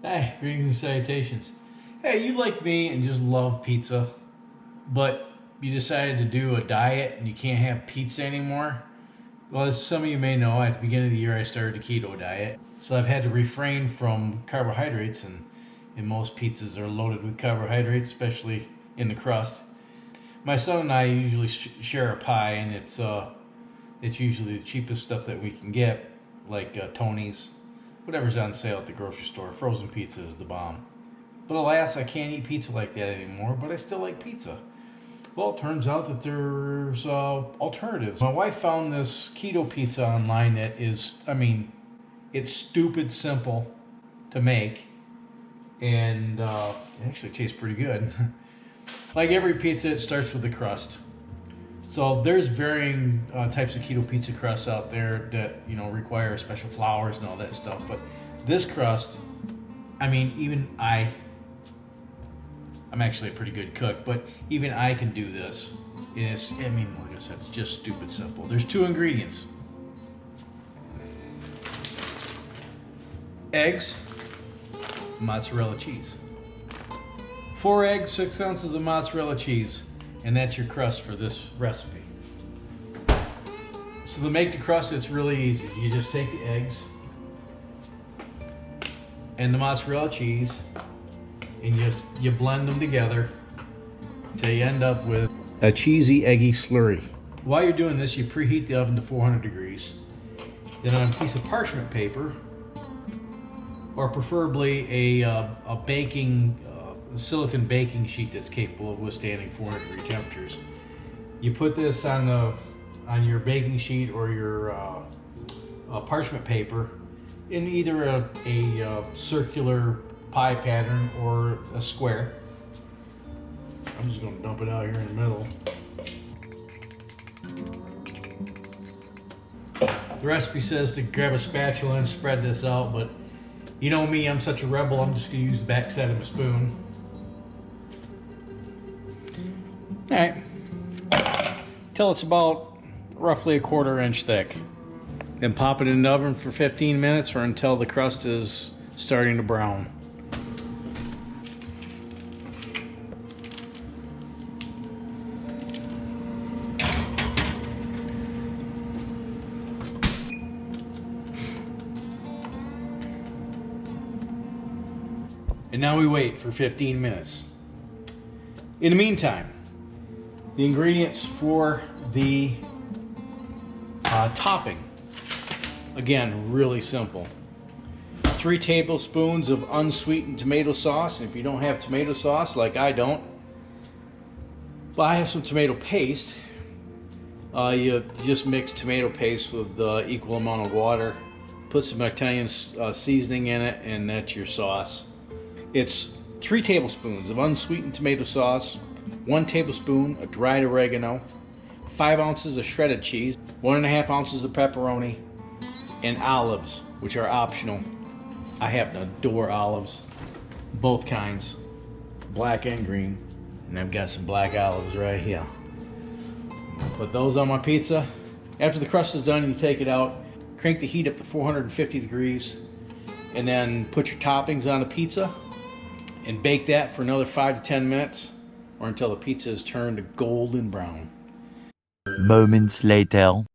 Hey, greetings and salutations. Hey, you like me and just love pizza, but you decided to do a diet and you can't have pizza anymore? Well, as some of you may know, at the beginning of the year I started a keto diet. So I've had to refrain from carbohydrates, and most pizzas are loaded with carbohydrates, especially in the crust. My son and I usually share a pie, and it's usually the cheapest stuff that we can get, like Tony's, whatever's on sale at the grocery store. Frozen pizza is the bomb. But alas, I can't eat pizza like that anymore, but I still like pizza. Well, it turns out that there's alternatives. My wife found this keto pizza online that is, it's stupid simple to make, and it actually tastes pretty good. Like every pizza, it starts with the crust. So there's varying types of keto pizza crusts out there that require special flours and all that stuff. But this crust, even I'm actually a pretty good cook, but even I can do this. It's, like I said, it's just stupid simple. There's 2 ingredients: eggs, mozzarella cheese. 4 eggs, 6 ounces of mozzarella cheese. And that's your crust for this recipe. So to make the crust, it's really easy. You just take the eggs and the mozzarella cheese and you blend them together till you end up with a cheesy, eggy slurry. While you're doing this, you preheat the oven to 400 degrees. Then on a piece of parchment paper, or preferably a silicone baking sheet that's capable of withstanding 400 degree temperatures. You put this on your baking sheet or your parchment paper in either a circular pie pattern or a square. I'm just going to dump it out here in the middle. The recipe says to grab a spatula and spread this out, but you know me, I'm such a rebel, I'm just going to use the back side of a spoon. Alright, till it's about roughly a 1/4 inch thick. Then pop it in the oven for 15 minutes or until the crust is starting to brown. And now we wait for 15 minutes. In the meantime, the ingredients for the topping, again, really simple. 3 tablespoons of unsweetened tomato sauce. And if you don't have tomato sauce, like I don't, but I have some tomato paste, you just mix tomato paste with equal amount of water, put some Italian seasoning in it, and that's your sauce. It's 3 tablespoons of unsweetened tomato sauce, 1 tablespoon of dried oregano, 5 ounces of shredded cheese, 1.5 ounces of pepperoni, and olives, which are optional. I happen to adore olives, both kinds, black and green, and I've got some black olives right here. I'm gonna put those on my pizza. After the crust is done, you take it out, crank the heat up to 450 degrees, and then put your toppings on the pizza and bake that for another 5 to 10 minutes or until the pizza is turned to golden brown. Moments later.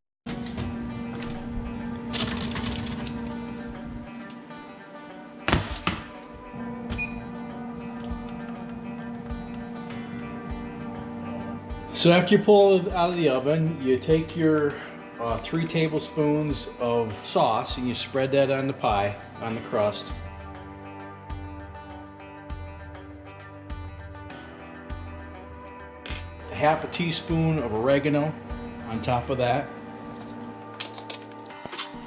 So after you pull it out of the oven, you take your 3 tablespoons of sauce and you spread that on the pie, on the crust. Half a teaspoon of oregano on top of that.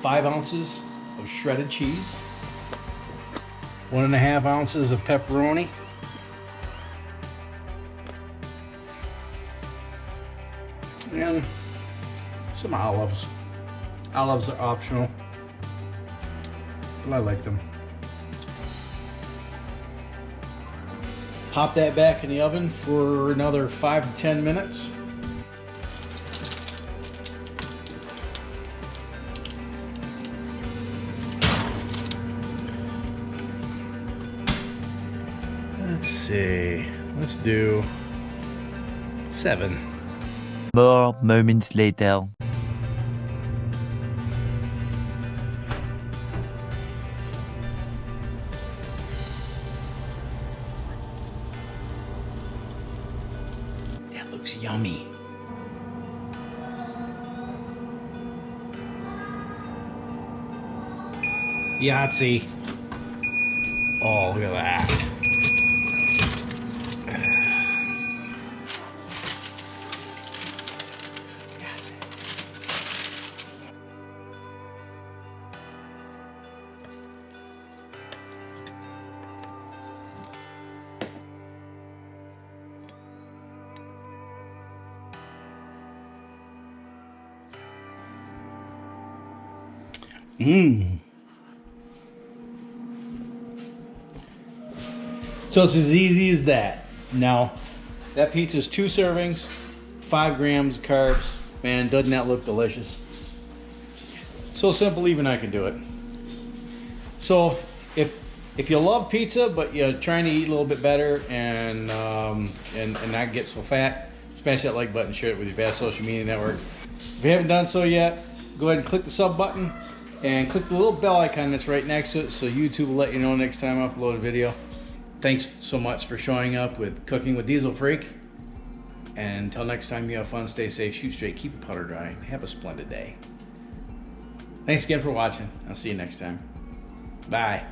5 ounces of shredded cheese. 1.5 ounces of pepperoni. And some olives. Olives are optional, but I like them. Pop that back in the oven for another 5 to 10 minutes. Let's see. Let's do 7. More moments later. That looks yummy. Yahtzee. Oh, look at that. Mmm. So it's as easy as that. Now, that pizza is 2 servings, 5 grams of carbs. Man, doesn't that look delicious? So simple, even I can do it. So if you love pizza, but you're trying to eat a little bit better and not get so fat, smash that like button, share it with your best social media network. If you haven't done so yet, go ahead and click the sub button and click the little bell icon that's right next to it so YouTube will let you know next time I upload a video. Thanks so much for showing up with Cooking with Diesel Freak. And until next time, you have fun, stay safe, shoot straight, keep the powder dry, and have a splendid day. Thanks again for watching. I'll see you next time. Bye.